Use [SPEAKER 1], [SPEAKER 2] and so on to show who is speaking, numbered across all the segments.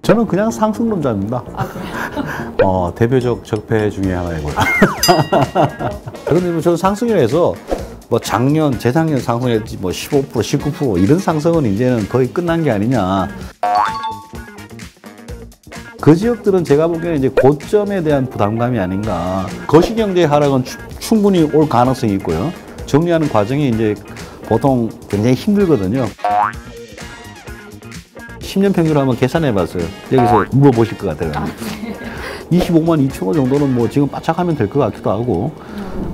[SPEAKER 1] 저는 그냥 상승론자입니다.
[SPEAKER 2] 아, 그래요?
[SPEAKER 1] 대표적 적폐 중에 하나이고요. 그런데 저는 상승이라 해서 뭐 작년, 재작년 상승했지 뭐 15%, 19% 이런 상승은 이제는 거의 끝난 게 아니냐. 그 지역들은 제가 보기에는 이제 고점에 대한 부담감이 아닌가. 거시경제 하락은 충분히 올 가능성이 있고요. 정리하는 과정이 이제 보통 굉장히 힘들거든요. 10년 평균을 한번 계산해 봤어요. 여기서 물어보실 것 같아요. 25만 2천 원 정도는 뭐 지금 바짝하면 될 것 같기도 하고.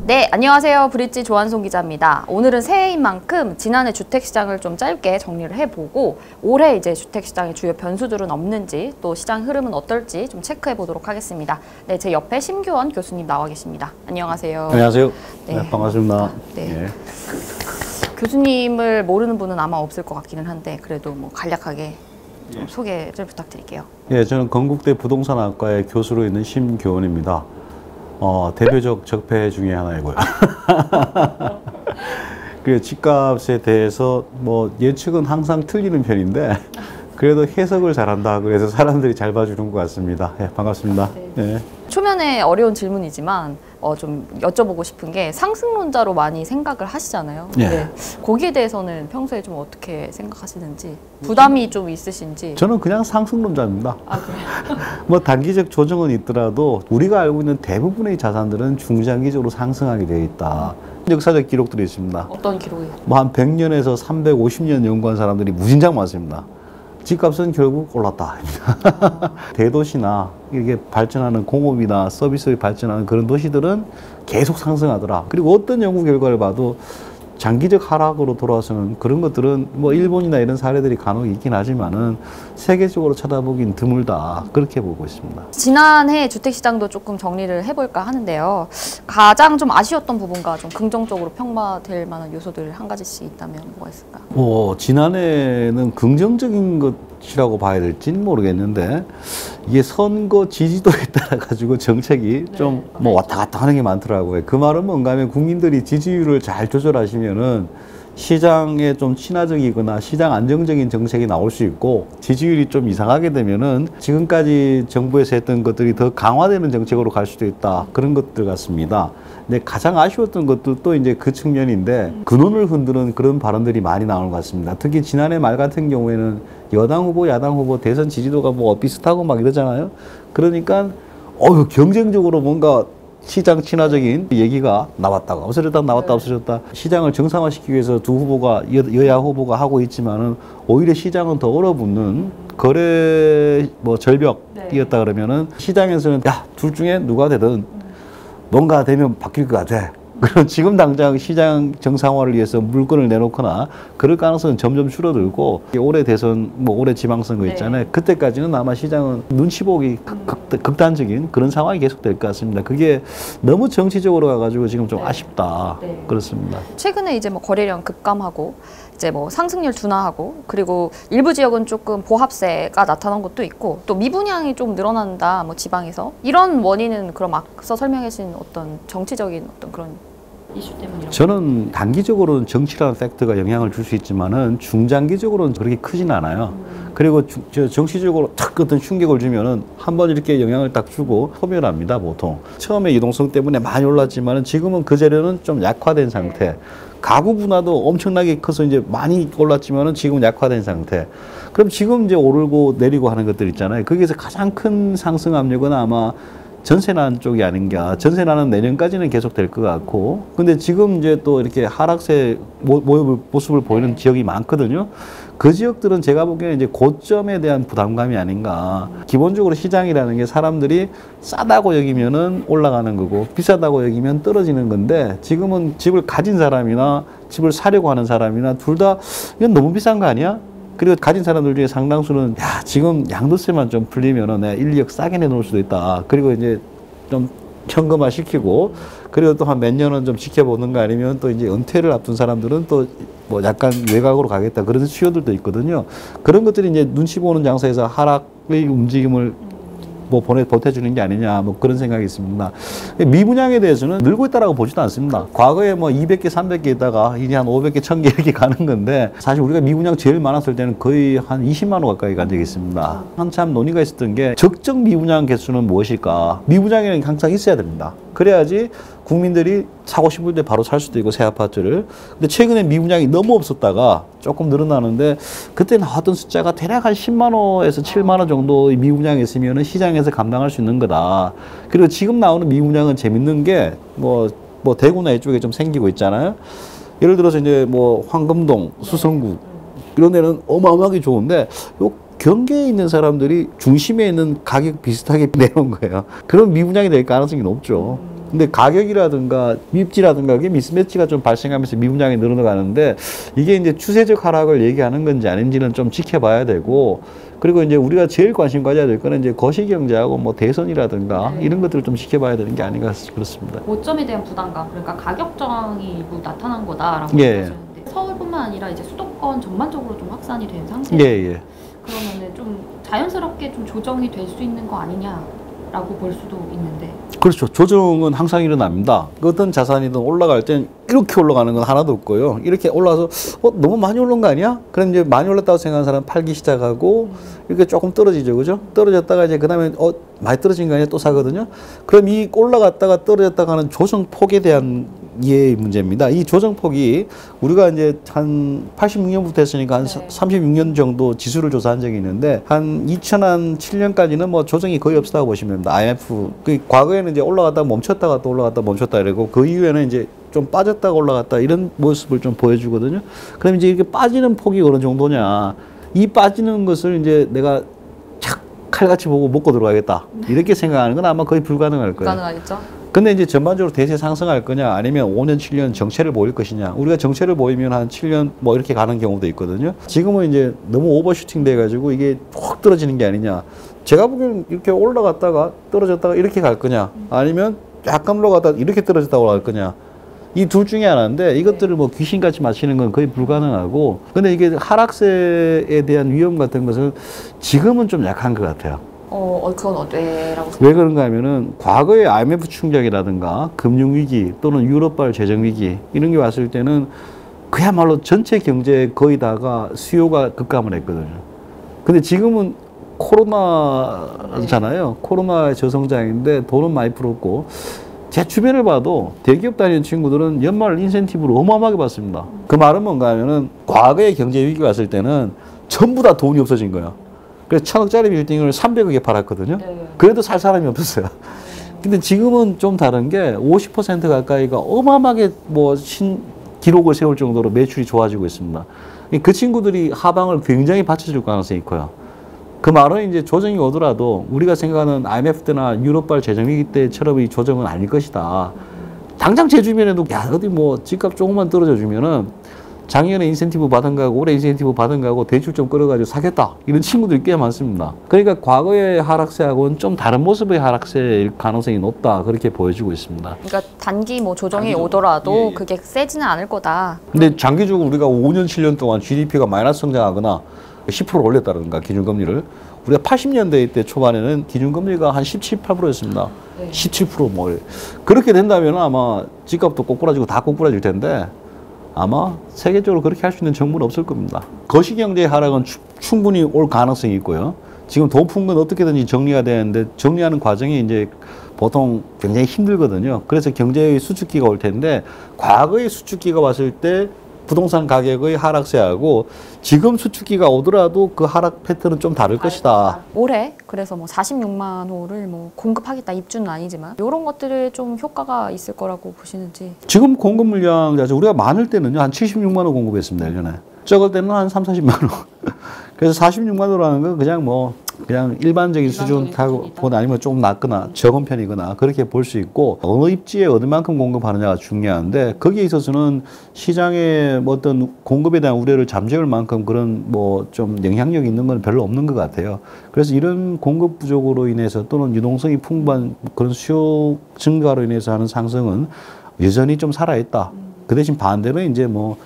[SPEAKER 2] 네, 안녕하세요. 브릿지 조한송 기자입니다. 오늘은 새해인 만큼 지난해 주택시장을 좀 짧게 정리를 해보고 올해 이제 주택시장의 주요 변수들은 없는지 또 시장 흐름은 어떨지 좀 체크해 보도록 하겠습니다. 네, 제 옆에 심규원 교수님 나와 계십니다. 안녕하세요.
[SPEAKER 1] 안녕하세요.
[SPEAKER 2] 네.
[SPEAKER 1] 네, 반갑습니다.
[SPEAKER 2] 네.
[SPEAKER 1] 예.
[SPEAKER 2] 교수님을 모르는 분은 아마 없을 것 같기는 한데 그래도 뭐 간략하게 좀 소개를 부탁드릴게요.
[SPEAKER 1] 예, 저는 건국대 부동산학과의 교수로 있는 심교원입니다. 대표적 적폐 중에 하나이고요. 그 집값에 대해서 뭐 예측은 항상 틀리는 편인데 그래도 해석을 잘한다. 그래서 사람들이 잘 봐주는 것 같습니다. 예, 반갑습니다.
[SPEAKER 2] 네.
[SPEAKER 1] 예.
[SPEAKER 2] 초면에 어려운 질문이지만 좀 여쭤보고 싶은 게 상승론자로 많이 생각을 하시잖아요.
[SPEAKER 1] 예.
[SPEAKER 2] 네. 거기에 대해서는 평소에 좀 어떻게 생각하시는지 부담이 좀 있으신지.
[SPEAKER 1] 저는 그냥 상승론자입니다.
[SPEAKER 2] 아, 그래요?
[SPEAKER 1] 뭐 단기적 조정은 있더라도 우리가 알고 있는 대부분의 자산들은 중장기적으로 상승하게 되어 있다. 역사적 기록들이 있습니다.
[SPEAKER 2] 어떤 기록이?
[SPEAKER 1] 뭐 한 100년에서 350년 연구한 사람들이 무진장 많습니다. 집값은 결국 올랐다. 대도시나 이렇게 발전하는 공업이나 서비스에 발전하는 그런 도시들은 계속 상승하더라. 그리고 어떤 연구 결과를 봐도 장기적 하락으로 돌아서는 그런 것들은 뭐 일본이나 이런 사례들이 간혹 있긴 하지만은 세계적으로 쳐다보긴 드물다. 그렇게 보고 있습니다.
[SPEAKER 2] 지난해 주택시장도 조금 정리를 해볼까 하는데요. 가장 좀 아쉬웠던 부분과 좀 긍정적으로 평가될 만한 요소들 한 가지씩 있다면 뭐가 있을까요?
[SPEAKER 1] 지난해는 긍정적인 것이라고 봐야 될지는 모르겠는데 이게 선거 지지도에 따라 가지고 정책이 좀 뭐 왔다 갔다 하는 게 많더라고요. 그 말은 뭔가 하면 국민들이 지지율을 잘 조절하시면은 시장에 좀 친화적이거나 시장 안정적인 정책이 나올 수 있고 지지율이 좀 이상하게 되면은 지금까지 정부에서 했던 것들이 더 강화되는 정책으로 갈 수도 있다. 그런 것들 같습니다. 근데 가장 아쉬웠던 것도 또 이제 그 측면인데 근원을 흔드는 그런 발언들이 많이 나오는 것 같습니다. 특히 지난해 말 같은 경우에는 여당 후보, 야당 후보 대선 지지도가 뭐 비슷하고 막 이러잖아요. 그러니까 경쟁적으로 뭔가 시장 친화적인 얘기가 나왔다가 없어졌다 나왔다 없어졌다. 시장을 정상화시키기 위해서 두 후보가 여야 후보가 하고 있지만은 오히려 시장은 더 얼어붙는 거래 뭐 절벽이었다 그러면은 시장에서는 야, 둘 중에 누가 되든 뭔가 되면 바뀔 것 같아. 그럼 지금 당장 시장 정상화를 위해서 물건을 내놓거나 그럴 가능성은 점점 줄어들고 올해 대선, 뭐 올해 지방선거 있잖아요. 그때까지는 아마 시장은 눈치 보기 극단적인 그런 상황이 계속될 것 같습니다. 그게 너무 정치적으로 가가지고 지금 좀 아쉽다. 그렇습니다.
[SPEAKER 2] 최근에 이제 뭐 거래량 급감하고 이제 뭐 상승률 둔화하고 그리고 일부 지역은 조금 보합세가 나타난 것도 있고 또 미분양이 좀 늘어난다 뭐 지방에서 이런 원인은 그럼 앞서 설명해 주신 어떤 정치적인 어떤 그런 이슈 때문이라고?
[SPEAKER 1] 저는 단기적으로는 정치라는 팩트가 영향을 줄 수 있지만은 중장기적으로는 그렇게 크진 않아요. 그리고 정치적으로 탁 어떤 충격을 주면은 한번 이렇게 영향을 딱 주고 소멸합니다, 보통. 처음에 유동성 때문에 많이 올랐지만은 지금은 그 재료는 좀 약화된 상태. 가구 분화도 엄청나게 커서 이제 많이 올랐지만은 지금은 약화된 상태. 그럼 지금 이제 오르고 내리고 하는 것들 있잖아요. 거기에서 가장 큰 상승 압력은 아마 전세난 쪽이 아닌가. 전세난은 내년까지는 계속 될 것 같고. 근데 지금 이제 또 이렇게 하락세 모습을 보이는 지역이 많거든요. 그 지역들은 제가 보기에는 이제 고점에 대한 부담감이 아닌가. 기본적으로 시장이라는 게 사람들이 싸다고 여기면은 올라가는 거고 비싸다고 여기면 떨어지는 건데 지금은 집을 가진 사람이나 집을 사려고 하는 사람이나 둘 다 이건 너무 비싼 거 아니야? 그리고 가진 사람들 중에 상당수는 야, 지금 양도세만 좀 풀리면은 내가 1, 2억 싸게 내놓을 수도 있다. 그리고 이제 좀 현금화 시키고 그리고 또 한 몇 년은 좀 지켜보는 거 아니면 또 이제 은퇴를 앞둔 사람들은 또 뭐 약간 외곽으로 가겠다. 그런 수요들도 있거든요. 그런 것들이 이제 눈치 보는 장사에서 하락의 움직임을 뭐 보태주는 게 아니냐 뭐 그런 생각이 있습니다. 미분양에 대해서는 늘고 있다라고 보지도 않습니다. 과거에 뭐 200개, 300개 있다가 이제 한 500개, 1000개 이렇게 가는 건데 사실 우리가 미분양 제일 많았을 때는 거의 한 20만 호 가까이 간 적이 있습니다. 한참 논의가 있었던 게 적정 미분양 개수는 무엇일까? 미분양에는 항상 있어야 됩니다. 그래야지 국민들이 사고 싶을 때 바로 살 수도 있고 새 아파트를. 근데 최근에 미분양이 너무 없었다가 조금 늘어나는데 그때 나왔던 숫자가 대략 한 10만 호에서 7만 호 정도 미분양이 있으면 시장에서 감당할 수 있는 거다. 그리고 지금 나오는 미분양은 재밌는 게 뭐 대구나 이쪽에 좀 생기고 있잖아요. 예를 들어서 이제 뭐 황금동, 수성구 이런 데는 어마어마하게 좋은데 요 경계에 있는 사람들이 중심에 있는 가격 비슷하게 내놓은 거예요. 그럼 미분양이 될 가능성이 높죠. 근데 가격이라든가 입지라든가 그게 미스매치가 좀 발생하면서 미분양이 늘어나가는데 이게 이제 추세적 하락을 얘기하는 건지 아닌지는 좀 지켜봐야 되고 그리고 이제 우리가 제일 관심 가져야 될 거는 이제 거시경제하고 뭐 대선이라든가 이런 것들을 좀 지켜봐야 되는 게 아닌가 그렇습니다.
[SPEAKER 2] 고점에 대한 부담감, 그러니까 가격정이 일부 나타난 거다라고
[SPEAKER 1] 예.
[SPEAKER 2] 하셨는데 서울뿐만 아니라 이제 수도권 전반적으로 좀 확산이 된 상태예요.
[SPEAKER 1] 예.
[SPEAKER 2] 그러면은 좀 자연스럽게 좀 조정이 될 수 있는 거 아니냐라고 볼 수도 있는데.
[SPEAKER 1] 그렇죠. 조정은 항상 일어납니다. 어떤 자산이든 올라갈 땐 이렇게 올라가는 건 하나도 없고요. 이렇게 올라와서 너무 많이 올라온 거 아니야? 그럼 이제 많이 올랐다고 생각하는 사람은 팔기 시작하고 이렇게 조금 떨어지죠. 그죠? 떨어졌다가 이제 그 다음에 많이 떨어진 거 아니야? 또 사거든요. 그럼 이 올라갔다가 떨어졌다가 하는 조정폭에 대한 이해의 문제입니다. 이 조정폭이 우리가 이제 한 86년부터 했으니까 한 36년 정도 지수를 조사한 적이 있는데 한 2007년까지는 뭐 조정이 거의 없었다고 보시면 됩니다. IMF. 과거에는 이제 올라갔다가 멈췄다가 또 올라갔다 멈췄다 이러고 그 이후에는 이제 좀 빠졌다가 올라갔다 이런 모습을 좀 보여주거든요. 그럼 이제 이렇게 빠지는 폭이 어느 정도냐. 이 빠지는 것을 이제 내가 착 칼같이 보고 먹고 들어가겠다. 이렇게 생각하는 건 아마 거의 불가능할 거예요.
[SPEAKER 2] 불가능하겠죠.
[SPEAKER 1] 근데 이제 전반적으로 대세 상승할 거냐 아니면 5년, 7년 정체를 보일 것이냐. 우리가 정체를 보이면 한 7년 뭐 이렇게 가는 경우도 있거든요. 지금은 이제 너무 오버슈팅 돼가지고 이게 확 떨어지는 게 아니냐. 제가 보기에는 이렇게 올라갔다가 떨어졌다가 이렇게 갈 거냐 아니면 약간 올라갔다가 이렇게 떨어졌다가 올라갈 거냐. 이 둘 중에 하나인데 이것들을 뭐 귀신같이 맞히는 건 거의 불가능하고 근데 이게 하락세에 대한 위험 같은 것은 지금은 좀 약한 것 같아요.
[SPEAKER 2] 그건 왜라고
[SPEAKER 1] 왜 그런가 하면은 과거의 IMF 충격이라든가 금융위기 또는 유럽발 재정위기 이런 게 왔을 때는 그야말로 전체 경제에 거의 다가 수요가 급감을 했거든요. 근데 지금은 코로나잖아요. 코로나의 저성장인데 돈은 많이 풀었고 제 주변을 봐도 대기업 다니는 친구들은 연말 인센티브를 어마어마하게 받습니다. 그 말은 뭔가 하면은 과거의 경제 위기가 왔을 때는 전부 다 돈이 없어진 거야. 그래서 1000억짜리 빌딩을 300억에 팔았거든요. 그래도 살 사람이 없었어요. 근데 지금은 좀 다른 게 50% 가까이가 어마어마하게 뭐 기록을 세울 정도로 매출이 좋아지고 있습니다. 그 친구들이 하방을 굉장히 받쳐줄 가능성이 커요. 그 말은 이제 조정이 오더라도 우리가 생각하는 IMF 때나 유럽발 재정위기 때처럼 이 조정은 아닐 것이다. 당장 제 주변에도 야 어디 뭐 집값 조금만 떨어져 주면은 작년에 인센티브 받은 거하고 올해 인센티브 받은 거하고 대출 좀 끌어가지고 사겠다. 이런 친구들이 꽤 많습니다. 그러니까 과거의 하락세하고는 좀 다른 모습의 하락세일 가능성이 높다. 그렇게 보여지고 있습니다.
[SPEAKER 2] 그러니까 단기 뭐 조정이 오더라도 그게 세지는 않을 거다.
[SPEAKER 1] 근데 장기적으로 우리가 5년, 7년 동안 GDP가 마이너스 성장하거나 10% 올렸다든가 기준금리를 우리가 80년대 때 초반에는 기준금리가 한 17, 8%였습니다. 17% 뭐 그렇게 된다면 아마 집값도 꼬꾸라지고 다 꼬꾸라질 텐데 아마 세계적으로 그렇게 할 수 있는 정부는 없을 겁니다. 거시경제의 하락은 충분히 올 가능성이 있고요. 지금 돈 푼 건 어떻게든지 정리가 되는데 정리하는 과정이 이제 보통 굉장히 힘들거든요. 그래서 경제의 수축기가 올 텐데 과거의 수축기가 왔을 때 부동산 가격의 하락세하고 지금 수축기가 오더라도 그 하락 패턴은 좀 다를 것이다.
[SPEAKER 2] 올해 그래서 뭐 46만 호를 뭐 공급하겠다 입주는 아니지만 이런 것들이 좀 효과가 있을 거라고 보시는지.
[SPEAKER 1] 지금 공급 물량 자체 우리가 많을 때는요 한 76만 호 공급했습니다 1년에. 적을 때는 한 3, 40만 호. 그래서 46만 호라는 건 그냥 일반적인 수준보다 아니면 조금 낮거나 적은 편이거나 그렇게 볼 수 있고 어느 입지에 어느만큼 공급하느냐가 중요한데 거기에 있어서는 시장의 어떤 공급에 대한 우려를 잠재울 만큼 그런 뭐 좀 영향력 있는 건 별로 없는 것 같아요. 그래서 이런 공급 부족으로 인해서 또는 유동성이 풍부한 그런 수요 증가로 인해서 하는 상승은 여전히 좀 살아있다. 그 대신 반대로 이제 뭐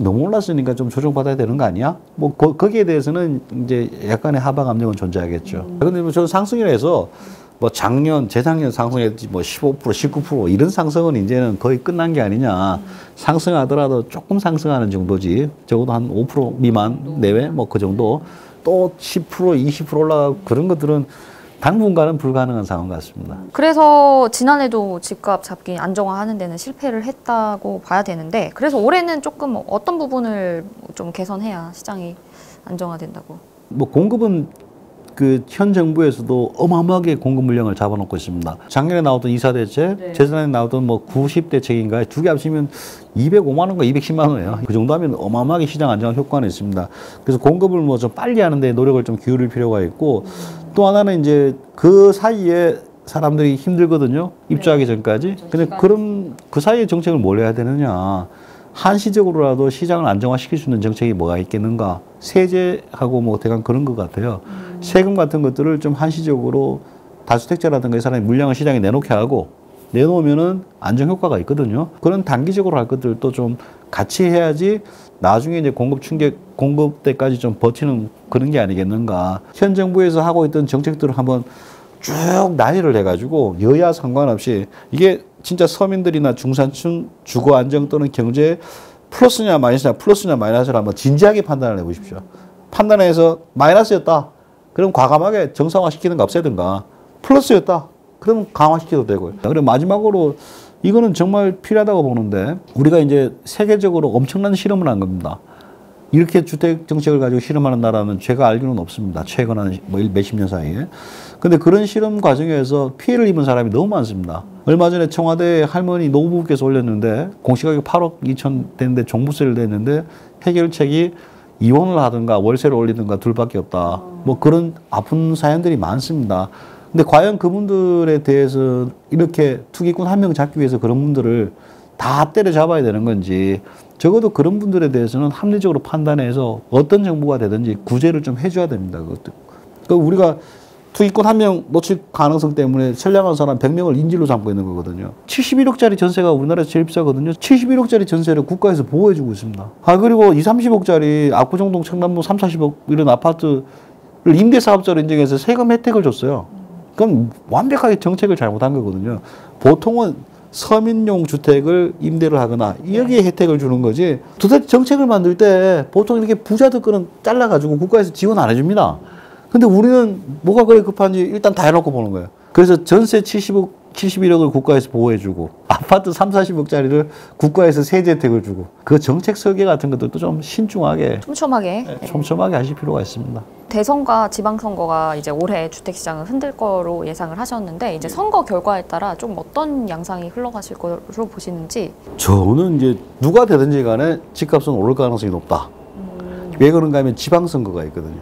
[SPEAKER 1] 너무 올랐으니까 좀 조정받아야 되는 거 아니야? 뭐 거기에 대해서는 이제 약간의 하방 압력은 존재하겠죠. 그런데 뭐 저는 상승이라 해서 뭐 작년, 재작년 상승했지 뭐 15%, 19% 이런 상승은 이제는 거의 끝난 게 아니냐. 상승하더라도 조금 상승하는 정도지. 적어도 한 5% 미만 내외 뭐 그 정도. 또 10%, 20% 올라가고 그런 것들은 당분간은 불가능한 상황 같습니다.
[SPEAKER 2] 그래서 지난해도 집값 잡기 안정화하는 데는 실패를 했다고 봐야 되는데 그래서 올해는 조금 어떤 부분을 좀 개선해야 시장이 안정화된다고?
[SPEAKER 1] 뭐 공급은 그 현 정부에서도 어마어마하게 공급 물량을 잡아놓고 있습니다. 작년에 나오던 2차 대책,
[SPEAKER 2] 네.
[SPEAKER 1] 재작년에 나오던 뭐 90대책인가 두 개 합치면 205만 원과 210만 원이에요. 그 정도 하면 어마어마하게 시장 안정화 효과는 있습니다. 그래서 공급을 뭐 좀 빨리 하는데 노력을 좀 기울일 필요가 있고 또 하나는 이제 그 사이에 사람들이 힘들거든요. 입주하기 전까지. 근데 그럼 그 사이에 정책을 뭘 해야 되느냐. 한시적으로라도 시장을 안정화시킬 수 있는 정책이 뭐가 있겠는가. 세제하고 뭐 대강 그런 것 같아요. 세금 같은 것들을 좀 한시적으로 다주택자라든가 이 사람이 물량을 시장에 내놓게 하고 내놓으면은 안정 효과가 있거든요. 그런 단기적으로 할 것들도 좀 같이 해야지 나중에 이제 공급 때까지 좀 버티는 그런 게 아니겠는가. 현 정부에서 하고 있던 정책들을 한번 쭉 난이를 해가지고 여야 상관없이 이게 진짜 서민들이나 중산층 주거 안정 또는 경제 플러스냐 마이너스를 한번 진지하게 판단을 해보십시오. 판단해서 마이너스였다. 그럼 과감하게 정상화시키는 거 없애든가. 플러스였다. 그럼 강화시켜도 되고요. 그리고 마지막으로 이거는 정말 필요하다고 보는데 우리가 이제 세계적으로 엄청난 실험을 한 겁니다. 이렇게 주택 정책을 가지고 실험하는 나라는 제가 알기로는 없습니다. 최근 한 뭐 몇십 년 사이에. 근데 그런 실험 과정에서 피해를 입은 사람이 너무 많습니다. 얼마 전에 청와대 할머니 노부부께서 올렸는데 공시가격 8억 2천 되는데 종부세를 냈는데 해결책이 이혼을 하든가 월세를 올리든가 둘밖에 없다. 뭐 그런 아픈 사연들이 많습니다. 근데 과연 그분들에 대해서 이렇게 투기꾼 한 명 잡기 위해서 그런 분들을 다 때려잡아야 되는 건지 적어도 그런 분들에 대해서는 합리적으로 판단해서 어떤 정부가 되든지 구제를 좀 해줘야 됩니다. 그것도. 그러니까 우리가 투기꾼 한 명 놓칠 가능성 때문에 선량한 사람 100명을 인질로 잡고 있는 거거든요. 71억짜리 전세가 우리나라에서 제일 비싸거든요. 71억짜리 전세를 국가에서 보호해주고 있습니다. 그리고 20, 30억짜리 압구정동 청담동 3, 40억 이런 아파트를 임대사업자로 인정해서 세금 혜택을 줬어요. 그럼 완벽하게 정책을 잘못한 거거든요. 보통은 서민용 주택을 임대를 하거나 여기에 혜택을 주는 거지. 도대체 정책을 만들 때 보통 이렇게 부자들 거는 잘라가지고 국가에서 지원 안 해줍니다. 근데 우리는 뭐가 그래 급한지 일단 다 해놓고 보는 거예요. 그래서 전세 71억을 국가에서 보호해주고 아파트 3, 40억짜리를 국가에서 세제 혜택을 주고 그 정책 설계 같은 것들도 좀 신중하게 촘촘하게 하실 필요가 있습니다.
[SPEAKER 2] 대선과 지방선거가 이제 올해 주택시장을 흔들 거로 예상을 하셨는데 이제 선거 결과에 따라 좀 어떤 양상이 흘러가실 거로 보시는지.
[SPEAKER 1] 저는 이제 누가 되든지 간에 집값은 오를 가능성이 높다. 왜 그런가 하면 지방선거가 있거든요.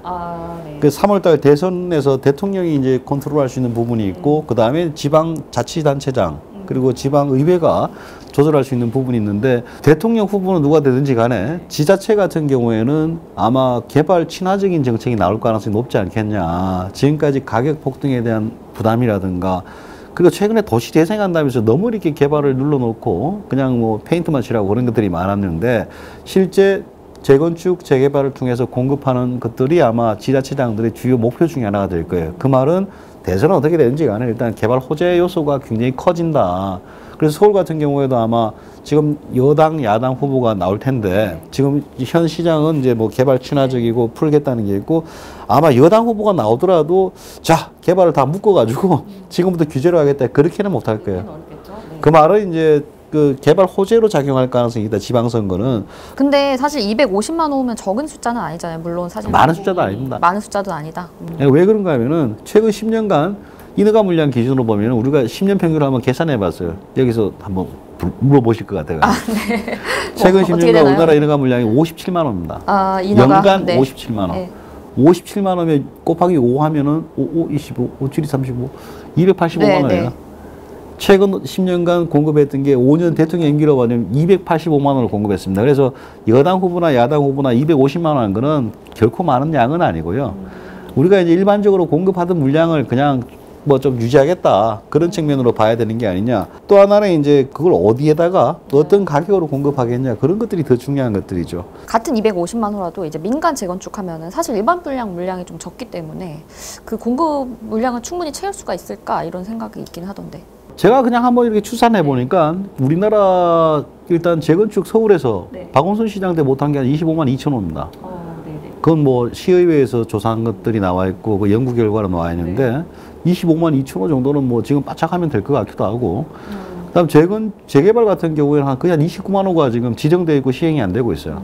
[SPEAKER 2] 네.
[SPEAKER 1] 그 3월달 대선에서 대통령이 이제 컨트롤할 수 있는 부분이 있고 그 다음에 지방자치단체장 그리고 지방의회가 조절할 수 있는 부분이 있는데 대통령 후보는 누가 되든지 간에 지자체 같은 경우에는 아마 개발 친화적인 정책이 나올 가능성이 높지 않겠냐. 지금까지 가격 폭등에 대한 부담이라든가 그리고 최근에 도시 재생한다면서 너무 이렇게 개발을 눌러놓고 그냥 뭐 페인트만 칠하고 그런 것들이 많았는데 실제 재건축, 재개발을 통해서 공급하는 것들이 아마 지자체장들의 주요 목표 중에 하나가 될 거예요. 그 말은 대선은 어떻게 되는지 간에 일단 개발 호재 요소가 굉장히 커진다. 그래서 서울 같은 경우에도 아마 지금 여당, 야당 후보가 나올 텐데 지금 현 시장은 이제 뭐 개발 친화적이고 풀겠다는 게 있고 아마 여당 후보가 나오더라도 자, 개발을 다 묶어가지고 지금부터 규제를 하겠다. 그렇게는 못할 거예요. 그 말은 이제 그 개발 호재로 작용할 가능성이 있다. 지방선거는.
[SPEAKER 2] 근데 사실 250만 호면 적은 숫자는 아니잖아요. 물론 사실
[SPEAKER 1] 많은 숫자도 아닙니다.
[SPEAKER 2] 많은 숫자도 아니다.
[SPEAKER 1] 왜 그런가 하면은 최근 10년간 인허가 물량 기준으로 보면 우리가 10년 평균을 한번 계산해 봤어요. 여기서 한번 물어보실 것 같아요.
[SPEAKER 2] 네.
[SPEAKER 1] 최근 10년간 우리나라 인허가 물량이 57만 호입니다.
[SPEAKER 2] 인허가?
[SPEAKER 1] 연간 57만 호.
[SPEAKER 2] 네.
[SPEAKER 1] 57만 호면 곱하기 5 하면은 5, 25, 5, 7, 35, 285만 원이에요. 최근 10년간 공급했던 게 5년 대통령 임기로 보면 285만 원을 공급했습니다. 그래서 여당 후보나 야당 후보나 250만 원 한 거는 결코 많은 양은 아니고요. 우리가 이제 일반적으로 공급하던 물량을 그냥 뭐 좀 유지하겠다 그런 측면으로 봐야 되는 게 아니냐. 또 하나는 이제 그걸 어디에다가 어떤 가격으로 공급하겠냐 그런 것들이 더 중요한 것들이죠.
[SPEAKER 2] 같은 250만 호라도 이제 민간 재건축하면은 사실 일반 분양 물량이 좀 적기 때문에 그 공급 물량을 충분히 채울 수가 있을까 이런 생각이 있긴 하던데.
[SPEAKER 1] 제가 그냥 한번 이렇게 추산해 보니까 우리나라 일단 재건축 서울에서
[SPEAKER 2] 네.
[SPEAKER 1] 박원순 시장 때 못한 게 한 25만 2천 호입니다.
[SPEAKER 2] 네네.
[SPEAKER 1] 그건 뭐 시의회에서 조사한 것들이 나와 있고 그 연구 결과로 나와 있는데 25만 2천 호 정도는 뭐 지금 바짝하면 될 것 같기도 하고 그다음 재개발 같은 경우에는 한 거의 한 29만 호가 지금 지정되어 있고 시행이 안 되고 있어요.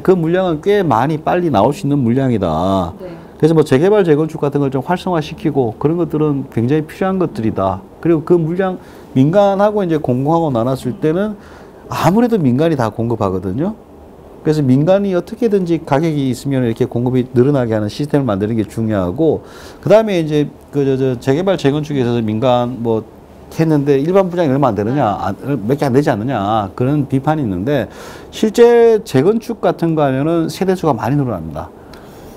[SPEAKER 1] 그 물량은 꽤 많이 빨리 나올 수 있는 물량이다.
[SPEAKER 2] 네.
[SPEAKER 1] 그래서 뭐 재개발 재건축 같은 걸 좀 활성화시키고 그런 것들은 굉장히 필요한 것들이다. 그리고 그 물량 민간하고 이제 공공하고 나눴을 때는 아무래도 민간이 다 공급하거든요. 그래서 민간이 어떻게든지 가격이 있으면 이렇게 공급이 늘어나게 하는 시스템을 만드는 게 중요하고, 그 다음에 이제 재개발 재건축에 있어서 민간 뭐 했는데 일반 분양이 얼마 안 되느냐, 몇 개 안 되지 않느냐 그런 비판이 있는데, 실제 재건축 같은 거 하면은 세대수가 많이 늘어납니다.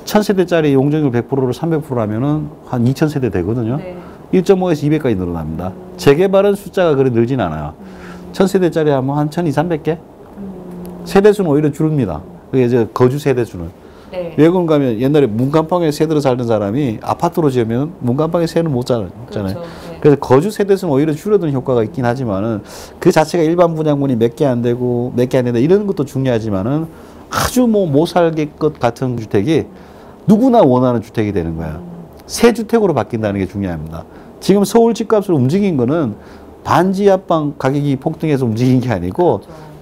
[SPEAKER 1] 1000세대짜리 용적률 100%를 300%라면은 한 2000세대 되거든요.
[SPEAKER 2] 네.
[SPEAKER 1] 1.5에서 200까지 늘어납니다. 재개발은 숫자가 그리 늘진 않아요. 1000세대짜리 하면 한 1200개? 세대수는 오히려 줄입니다. 그게 이제 거주 세대수는.
[SPEAKER 2] 네.
[SPEAKER 1] 외국 가면 옛날에 문간방에 세대로 살던 사람이 아파트로 지으면 문간방에 세는 못 살잖아요.
[SPEAKER 2] 그렇죠. 네.
[SPEAKER 1] 그래서 거주 세대수는 오히려 줄어드는 효과가 있긴 하지만은 그 자체가 일반 분양분이 몇 개 안 되고 몇 개 안 된다 이런 것도 중요하지만은 아주 뭐 못 살게 것 같은 주택이 누구나 원하는 주택이 되는 거예요. 새 주택으로 바뀐다는 게 중요합니다. 지금 서울 집값을 움직인 거는 반지하방 가격이 폭등해서 움직인 게 아니고
[SPEAKER 2] 그렇죠.